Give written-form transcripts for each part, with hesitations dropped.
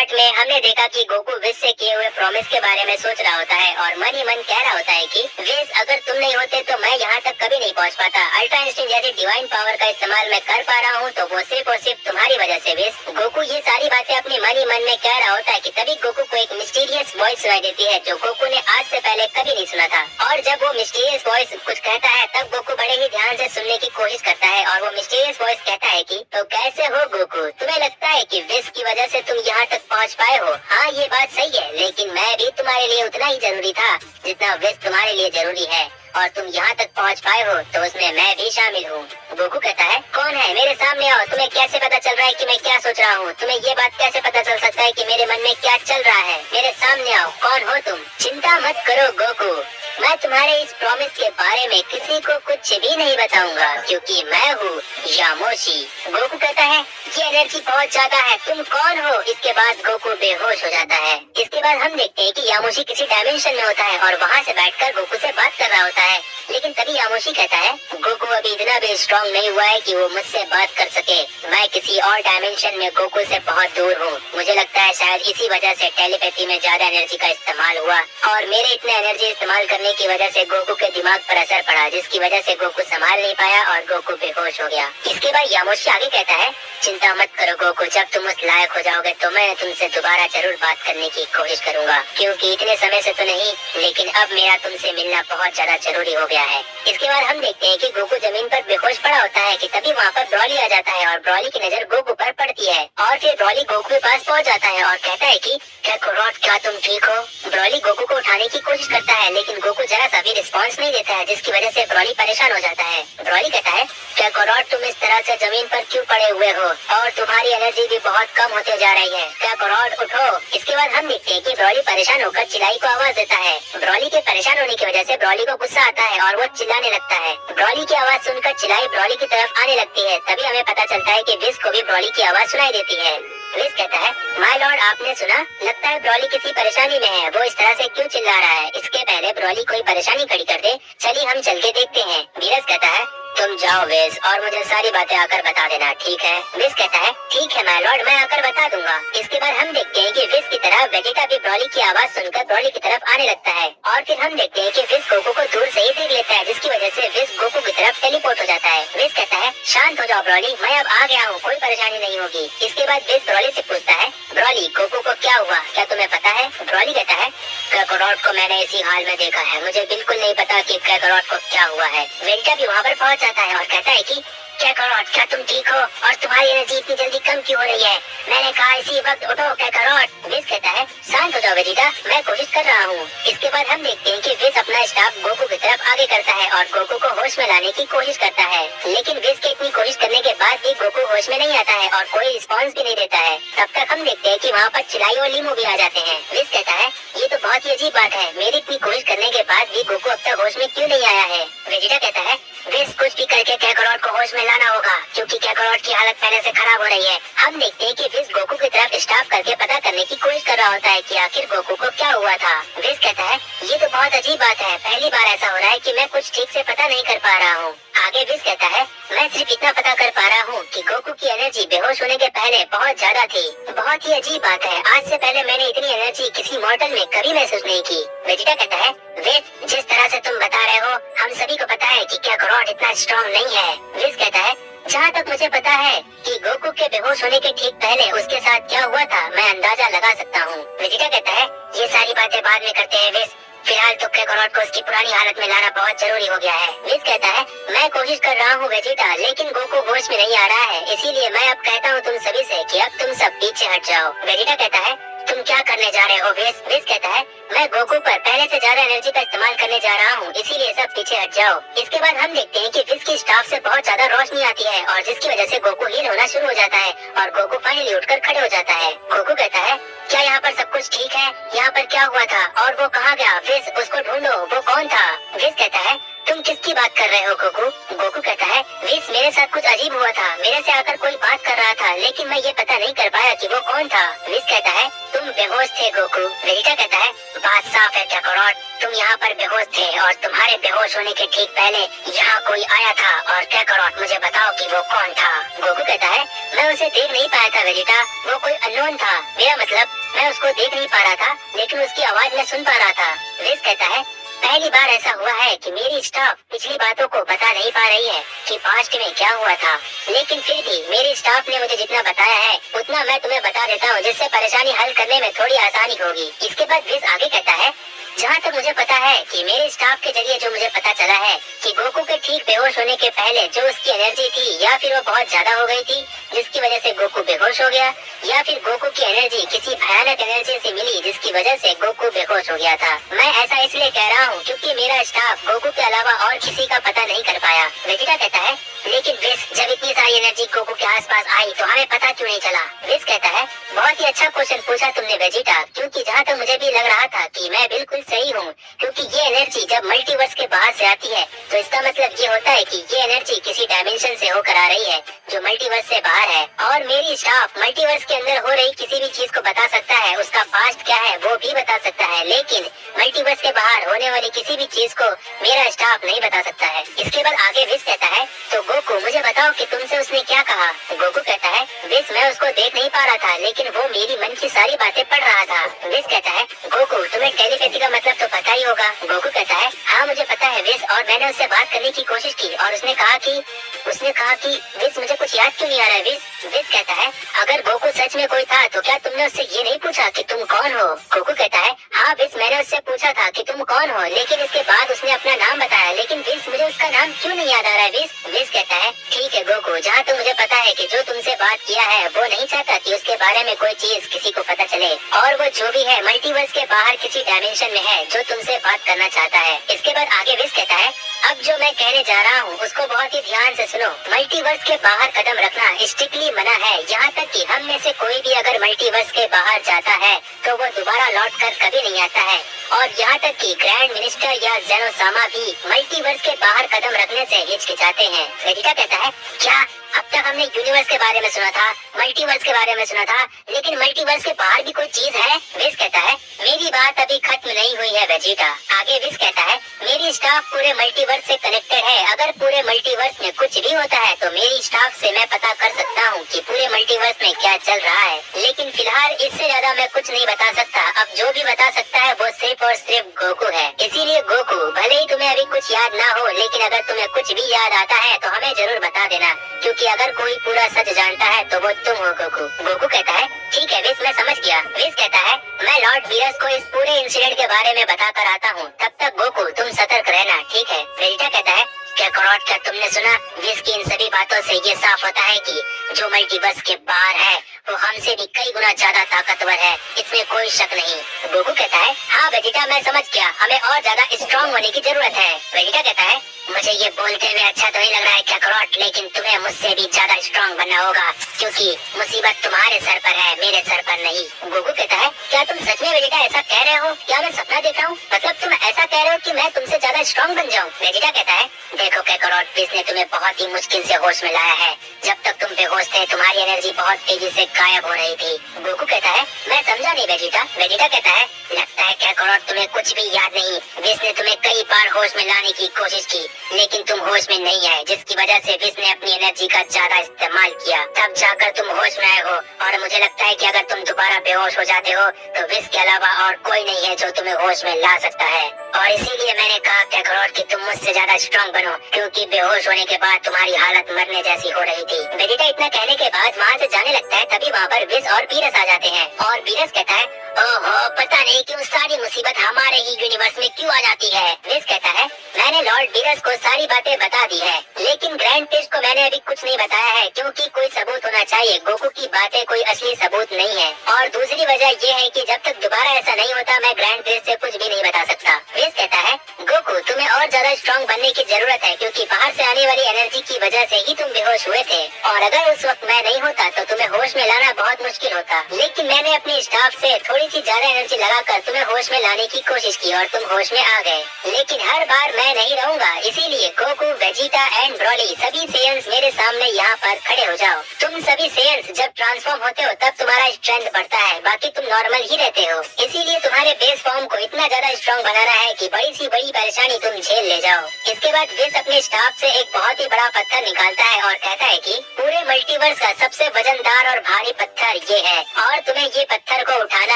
Part में हमने देखा कि गोकू विश से किए हुए प्रॉमिस के बारे में सोच रहा होता है और मन ही मन कह रहा होता है कि विश अगर तुम नहीं होते तो मैं यहाँ तक कभी नहीं पहुँच पाता। अल्ट्रा इंस्टिंक्ट जैसी डिवाइन पावर का इस्तेमाल मैं कर पा रहा हूँ तो वो सिर्फ और सिर्फ तुम्हारी वजह से विश। गोकू ये सारी बातें अपने मन ही मन में कह रहा होता है कि तभी गोकू को एक मिस्टीरियस वॉइस सुनाई देती है जो गोकू ने आज से पहले कभी नहीं सुना था। और जब वो मिस्टीरियस वॉइस कुछ कहता है तब गोकू बड़े ही ध्यान से सुनने की कोशिश करता है और वो मिस्टीरियस वॉइस कहता है कि तो कैसे हो गोकू, तुम्हें लगता है कि विश की वजह से तुम यहाँ तक पहुँच पाए हो? हाँ ये बात सही है, लेकिन मैं भी तुम्हारे लिए उतना ही जरूरी था जितना विश तुम्हारे लिए जरूरी है और तुम यहाँ तक पहुँच पाए हो तो उसमें मैं भी शामिल हूँ। गोकू कहता है कौन है, मेरे सामने आओ। तुम्हें कैसे पता चल रहा है कि मैं क्या सोच रहा हूँ? तुम्हें ये बात कैसे पता चल सकता है कि मेरे मन में क्या चल रहा है? मेरे सामने आओ, कौन हो तुम? चिंता मत करो गोकू, मैं तुम्हारे इस प्रॉमिस के बारे में किसी को कुछ भी नहीं बताऊंगा क्योंकि मैं हूँ यामोशी। गोकू कहता है ये एनर्जी बहुत ज्यादा है, तुम कौन हो? इसके बाद गोकू बेहोश हो जाता है। इसके बाद हम देखते हैं कि यामोशी किसी डायमेंशन में होता है और वहाँ से बैठकर गोकू से बात कर रहा होता है। लेकिन तभी यामोशी कहता है गोकू अभी इतना भी स्ट्रॉन्ग नहीं हुआ है कि वो मुझसे बात कर सके। मैं किसी और डायमेंशन में गोकू से बहुत दूर हूँ। मुझे लगता है शायद इसी वजह से टेलीपैथी में ज्यादा एनर्जी का इस्तेमाल हुआ और मेरे इतने एनर्जी इस्तेमाल करने की वजह से गोकू के दिमाग पर असर पड़ा जिसकी वजह से गोकू संभाल नहीं पाया और गोकू बेहोश हो गया। इसके बाद यामोशी आगे कहता है चिंता मत करो गोकू, जब तुम उस लायक हो जाओगे तो मैं तुमसे दोबारा जरूर बात करने की कोशिश करूंगा क्योंकि इतने समय से तो नहीं, लेकिन अब मेरा तुमसे मिलना बहुत ज्यादा जरूरी हो गया है। इसके बाद हम देखते हैं कि गोकू जमीन पर बेहोश पड़ा होता है कि तभी वहाँ पर ब्रॉली आ जाता है और ब्रॉली की नजर गोकू पर पड़ती है और फिर ब्रॉली गोकू के पास पहुँच जाता है और कहता है कि काकारोट क्या तुम ठीक हो? ब्रॉली गोकू को उठाने की कोशिश करता है लेकिन गोकू जरा सा भी रिस्पॉन्स नहीं देता है जिसकी वजह से ब्रॉली परेशान हो जाता है। ब्रॉली कहता है काकारोट तुम इस तरह से जमीन पर क्यों पड़े हुए हो और तुम्हारी एनर्जी भी बहुत कम होते जा रही है, काकारोट उठो। इसके बाद हम देखते हैं कि ब्रॉली परेशान होकर चिल्लाई को आवाज देता है। ब्रॉली के परेशान होने की वजह से ब्रॉली को गुस्सा आता है और वो चिल्लाने लगता है। ब्रॉली की आवाज सुनकर चिल्लाई ब्रॉली की तरफ आने लगती है। तभी हमें पता चलता है कि विश को भी ब्रॉली की आवाज सुनाई देती है। विश कहता है माय लॉर्ड आपने सुना, लगता है ब्रॉली किसी परेशानी में है, वो इस तरह से क्यों चिल्ला रहा है? इसके पहले ब्रॉली कोई परेशानी खड़ी कर दे, चलिए हम चल के देखते हैं। वीरस कहता है तुम जाओ विश और मुझे सारी बातें आकर बता देना, ठीक है? विश कहता है ठीक है माय लॉर्ड, मैं आकर बता दूंगा। इसके बाद हम देखते हैं कि विश की तरह वेजिटा भी ब्रॉली की आवाज सुनकर ब्रॉली की तरफ आने लगता है और फिर हम देखते हैं कि विश गोकू को दूर से ही देख लेता है जिसकी वजह से विश गोकू की तरफ टेलीपोर्ट हो जाता है। विश कहता है शांत हो जाओ ब्रॉली, मैं अब आ गया हूँ, कोई परेशानी नहीं होगी। इसके बाद विश ब्रॉली से पूछता है ब्रॉली गोकू को क्या हुआ, क्या तुम्हें पता है? ब्रॉली कहता है काकारोट को मैंने इसी हाल में देखा है, मुझे बिल्कुल नहीं पता कि काकारोट को क्या हुआ है। वेजिटा भी वहाँ पर पहुँच जाता है और कहता है कि काकारोट क्या तुम ठीक हो और तुम्हारी एनर्जी इतनी जल्दी कम क्यों हो रही है? मैंने कहा इसी वक्त उठो काकारोट। विश कहता है शांत हो जाओ वेजिटा, मैं कोशिश कर रहा हूँ। इसके बाद हम देखते हैं कि विश अपना स्टाफ गोकू की तरफ आगे करता है और गोकू को होश में लाने की कोशिश करता है, लेकिन विश के इतनी कोशिश करने के बाद भी गोकू होश में नहीं आता है और कोई रिस्पॉन्स भी नहीं देता है। तब तक हम देखते हैं कि वहाँ पर चिलाई और लीमू भी आ जाते हैं। विश कहता है ये तो बहुत ही अजीब बात है, मेरी इतनी कोशिश करने के बाद भी गोकू अब तक होश में क्यों नहीं आया है? वेजिटा कहता है विश कुछ भी करके काकारोट को होश में लाना होगा क्योंकि काकारोट की हालत पहले से खराब हो रही है। हम देखते हैं कि विश गोकू की तरफ स्टाफ करके पता करने की कोशिश कर रहा होता है कि आखिर गोकू को क्या हुआ था। विश कहता है ये तो बहुत अजीब बात है, पहली बार ऐसा हो रहा है कि मैं कुछ ठीक से पता नहीं कर पा रहा हूँ। आगे विश कहता है मैं सिर्फ इतना पता कर पा रहा हूँ कि गोकू की एनर्जी बेहोश होने के पहले बहुत ज्यादा थी। बहुत ही अजीब बात है, आज से पहले मैंने इतनी एनर्जी किसी मॉर्टल में कभी महसूस नहीं की। वेजिटा कहता है विश जिस तरह से तुम बता रहे हो हम सभी को पता है कि काकारोट इतना स्ट्रॉन्ग नहीं है। विश कहता है जहाँ तक मुझे पता है कि गोकू के बेहोश होने के ठीक पहले उसके साथ क्या हुआ था मैं अंदाजा लगा सकता हूँ। वेजिटा कहता है ये सारी बातें बाद में करते हैं विश, फिलहाल तो काकारोट को उसकी पुरानी हालत में लाना बहुत जरूरी हो गया है। विश कहता है मैं कोशिश कर रहा हूँ वेजिटा, लेकिन गोकू होश में नहीं आ रहा है, इसीलिए मैं अब कहता हूँ तुम सभी से कि अब तुम सब पीछे हट जाओ। वेजिटा कहता है तुम क्या करने जा रहे हो विश? विश कहता है मैं गोकू पर पहले से ज्यादा एनर्जी का इस्तेमाल करने जा रहा हूँ, इसीलिए सब पीछे हट जाओ। इसके बाद हम देखते हैं कि विश की स्टाफ से बहुत ज्यादा रोशनी आती है और जिसकी वजह से गोकू हील होना शुरू हो जाता है और गोकू फाइनली उठकर खड़े हो जाता है। गोकू कहता है क्या यहाँ पर सब कुछ ठीक है? यहाँ पर क्या हुआ था और वो कहाँ गया? विश उसको ढूंढो, वो कौन था? विश कहता है तुम किसकी बात कर रहे हो गोकू? गोकू कहता है विश मेरे साथ कुछ अजीब हुआ था, मेरे से आकर कोई बात कर रहा था लेकिन मैं ये पता नहीं कर पाया कि वो कौन था। विस कहता है तुम बेहोश थे गोकू। वेजिटा कहता है बात साफ है कैकारोट, तुम यहाँ पर बेहोश थे और तुम्हारे बेहोश होने के ठीक पहले यहाँ कोई आया था और कैकारोट मुझे बताओ कि वो कौन था। गोकू कहता है मैं उसे देख नहीं पाया था वेजिटा, वो कोई अननोन था। मेरा मतलब मैं उसको देख नहीं पा रहा था लेकिन उसकी आवाज मैं सुन पा रहा था। विस कहता है पहली बार ऐसा हुआ है कि मेरी स्टाफ पिछली बातों को बता नहीं पा रही है कि पास्ट में क्या हुआ था, लेकिन फिर भी मेरी स्टाफ ने मुझे जितना बताया है उतना मैं तुम्हें बता देता हूँ जिससे परेशानी हल करने में थोड़ी आसानी होगी। इसके बाद विस आगे कहता है जहाँ तक मुझे पता है कि मेरे स्टाफ के जरिए जो मुझे पता चला है कि गोकू के ठीक बेहोश होने के पहले जो उसकी एनर्जी थी या फिर वो बहुत ज्यादा हो गई थी जिसकी वजह से गोकू बेहोश हो गया, या फिर गोकू की एनर्जी किसी भयानक एनर्जी से मिली जिसकी वजह से गोकू बेहोश हो गया था। मैं ऐसा इसलिए कह रहा हूँ क्योंकि मेरा स्टाफ गोकू के अलावा और किसी का पता नहीं कर पाया। वेजिटा कहता है लेकिन विस जब इतनी सारी एनर्जी गोकू के आसपास आई तो हमें पता क्यों नहीं चला। विस कहता है बहुत ही अच्छा क्वेश्चन पूछा तुमने वेजिटा, क्योंकि जहाँ तक मुझे भी लग रहा था कि मैं बिल्कुल सही हूँ, क्योंकि ये एनर्जी जब मल्टीवर्स के बाहर से आती है तो इसका मतलब ये होता है कि ये एनर्जी किसी डायमेंशन से होकर आ रही है जो मल्टीवर्स से बाहर है, और मेरी स्टाफ मल्टीवर्स के अंदर हो रही किसी भी चीज को बता सकता है, उसका पास्ट क्या है वो भी बता सकता है, लेकिन मल्टीवर्स के बाहर होने वाली किसी भी चीज को मेरा स्टाफ नहीं बता सकता है। इसके बाद आगे विस कहता है तो गोकू मुझे बताओ कि तुमसे उसने क्या कहा। गोकू कहता है विस मैं उसको देख नहीं पा रहा था लेकिन वो मेरी मन की सारी बातें पढ़ रहा था। विस कहता है गोकू तुम्हें टेलीपैथी का मतलब तो पता ही होगा। गोकू कहता है हाँ मुझे पता है विस, और मैंने उससे बात करने की कोशिश की और उसने कहा कि विस मुझे कुछ याद क्यों नहीं आ रहा है। विस कहता है अगर गोकू सच में कोई था तो क्या तुमने उससे ये नहीं पूछा कि तुम कौन हो। गोकू कहता है हाँ विस मैंने उससे पूछा था कि तुम कौन हो, लेकिन इसके बाद उसने अपना नाम बताया, लेकिन विस मुझे उसका नाम क्यों नहीं याद आ रहा है। विस कहता है ठीक है गोकू, जहाँ तो मुझे पता है कि जो तुमसे बात किया है वो नहीं चाहता कि उसके बारे में कोई चीज किसी को पता चले, और वो जो भी है मल्टीवर्स के बाहर किसी डायमेंशन में है जो तुमसे बात करना चाहता है। इसके बाद आगे विस कहता है अब जो मैं कहने जा रहा हूँ उसको बहुत ही ध्यान से सुनो। मल्टीवर्स के बाहर कदम रखना स्ट्रिक्टली मना है, यहाँ तक कि हम में से कोई भी अगर मल्टीवर्स के बाहर जाता है तो वो दोबारा लौट कर कभी नहीं आता है, और यहाँ तक कि ग्रैंड मिनिस्टर या जेनोसामा भी मल्टीवर्स के बाहर कदम रखने से हिचकिचाते हैं। वेजिटा कहता है क्या अब तक हमने यूनिवर्स के बारे में सुना था, मल्टीवर्स के बारे में सुना था, लेकिन मल्टीवर्स के बाहर भी कोई चीज है। विस कहता है मेरी बात अभी खत्म नहीं हुई है वेजिटा। आगे विस कहता है मेरी स्टाफ पूरे मल्टीवर्स से कनेक्टेड है, अगर पूरे मल्टीवर्स में कुछ भी होता है तो मेरी स्टाफ से मैं पता कर सकता हूँ कि पूरे मल्टीवर्स में क्या चल रहा है, लेकिन फिलहाल इससे ज्यादा मैं कुछ नहीं बता सकता। अब जो भी बता सकता है वो सिर्फ और सिर्फ गोकू है। इसीलिए गोकू भले ही तुम्हें अभी कुछ याद ना हो, लेकिन अगर तुम्हें कुछ भी याद आता है तो हमें जरूर बता देना, क्योंकि अगर कोई पूरा सच जानता है तो वो तुम हो गोकू। गोकू कहता है ठीक है विस मैं समझ गया। विस कहता है मैं लॉर्ड बीरस को इस पूरे इंसिडेंट के बारे में बता कर आता हूँ, तब तक गोकू तुम सतर्क रहना, ठीक है। वेजिटा कहता है कैकारोट क्या तुमने सुना, विस की इन सभी बातों से ये साफ होता है कि जो मल्टीवर्स के बाहर है वो हमसे भी कई गुना ज्यादा ताकतवर है, इसमें कोई शक नहीं। गोकू कहता है हाँ वेजिटा मैं समझ गया, हमें और ज्यादा स्ट्रॉन्ग होने की जरूरत है। वेजिटा कहता है मुझे ये बोलते हुए अच्छा तो नहीं लग रहा है कैकारोट, लेकिन तुम्हें मुझसे भी ज्यादा स्ट्रॉन्ग बनना होगा, क्योंकि मुसीबत तुम्हारे सर पर है मेरे सर पर नहीं। गोकू कहता है क्या तुम सच में वेजिटा ऐसा कह रहे हो, क्या मैं सपना देख रहा हूँ, मतलब तुम ऐसा कह रहे हो कि मैं तुमसे ज्यादा स्ट्रॉन्ग बन जाऊँ। वेजिटा कहता है देखो कैकारोट विस ने तुम्हें बहुत ही मुश्किल से होश में लाया है, जब तक तुम बेहोश थे तुम्हारी एनर्जी बहुत तेजी से गायब हो रही थी। गोकू कहता है मैं समझा नहीं वेजिटा। वेजिटा कहता है लगता है कैकारोट तुम्हें कुछ भी याद नहीं, विस ने तुम्हें कई बार होश में लाने की कोशिश की लेकिन तुम होश में नहीं आए, जिसकी वजह से विस ने अपनी एनर्जी का ज्यादा इस्तेमाल किया, तब जाकर तुम होश में आए हो, और मुझे लगता है कि अगर तुम दोबारा बेहोश हो जाते हो तो विस के अलावा और कोई नहीं है जो तुम्हें होश में ला सकता है, और इसीलिए मैंने कहा कैकारोट कि तुम मुझसे ज्यादा स्ट्रॉन्ग बनो, क्योंकि बेहोश होने के बाद तुम्हारी हालत मरने जैसी हो रही थी। वेजिटा इतना कहने के बाद वहाँ से जाने लगता है, तभी वहाँ पर विस और बीरस आ जाते हैं, और बीरस कहता है ओहो पता नहीं क्यों सारी मुसीबत हमारे ही यूनिवर्स में क्यों आ जाती है। विस कहता है मैंने लॉर्ड बीरस को सारी बातें बता दी है, लेकिन ग्रैंड प्रिस्ट को मैंने अभी कुछ नहीं बताया है, क्योंकि कोई सबूत होना चाहिए, गोकू की बातें कोई असली सबूत नहीं है, और दूसरी वजह ये है कि जब तक दोबारा ऐसा नहीं होता मैं ग्रैंड प्रिस्ट से कुछ भी नहीं बता सकता। विस कहता है गोकू, तुम्हें और ज्यादा स्ट्रॉन्ग बनने की जरूरत है, क्योंकि बाहर से आने वाली एनर्जी की वजह से ही तुम बेहोश हुए थे, और अगर उस वक्त मैं नहीं होता तो तुम्हें होश में लाना बहुत मुश्किल होता। लेकिन मैंने अपने स्टाफ से थोड़ी सी ज्यादा एनर्जी लगाकर तुम्हें होश में लाने की कोशिश की और तुम होश में आ गए। लेकिन हर बार मैं नहीं रहूंगा, इसीलिए गोकू, वेजिटा एंड ब्रोली, सभी सेयंस मेरे सामने यहाँ पर खड़े हो जाओ। तुम सभी सेयंस जब ट्रांसफॉर्म होते हो तब तुम्हारा स्ट्रेंथ बढ़ता है, बाकी तुम नॉर्मल ही रहते हो। इसीलिए तुम्हारे बेस फॉर्म को इतना ज्यादा स्ट्रॉन्ग बनाना है कि बड़ी सी बड़ी परेशानी तुम झेल ले जाओ। इसके बाद वेस अपने स्टाफ से एक बहुत ही बड़ा पत्थर निकालता है और कहता है कि पूरे मल्टीवर्स का सबसे वजनदार और भारी पत्थर ये है, और तुम्हें ये पत्थर को उठाना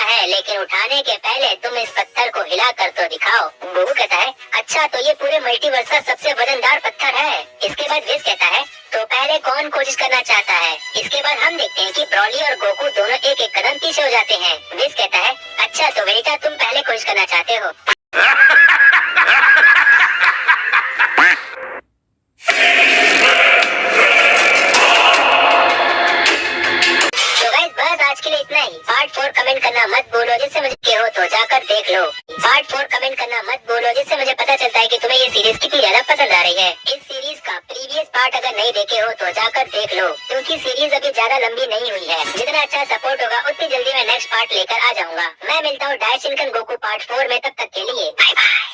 है, लेकिन उठाने के पहले तुम इस पत्थर को हिला कर तो दिखाओ। गोकू कहता है, अच्छा तो ये पूरे मल्टीवर्स का सबसे वजनदार पत्थर है। इसके बाद वेस कहता है, तो पहले कौन कोशिश करना चाहता है? इसके बाद हम देखते हैं कि ब्रोली और गोकू दोनों एक एक कदम पीछे हो जाते हैं। वेस कहता है, अच्छा तो वेजिटा तुम पहले कोशिश करना चाहते हो। आज के लिए इतना ही। पार्ट 4 कमेंट करना मत भूलो, जिससे मुझे हो तो जाकर देख लो। पार्ट 4 कमेंट करना मत भूलो, जिससे मुझे पता चलता है कि तुम्हें ये सीरीज कितनी ज्यादा पसंद आ रही है। इस सीरीज का प्रीवियस पार्ट अगर नहीं देखे हो तो जाकर देख लो, क्योंकि सीरीज अभी ज्यादा लंबी नहीं हुई है। जितना अच्छा सपोर्ट होगा उतनी जल्दी मैं नेक्स्ट पार्ट लेकर आ जाऊंगा। मैं मिलता हूँ डायशिनकन गोकू पार्ट 4 में, तब तक के लिए बाय बाय।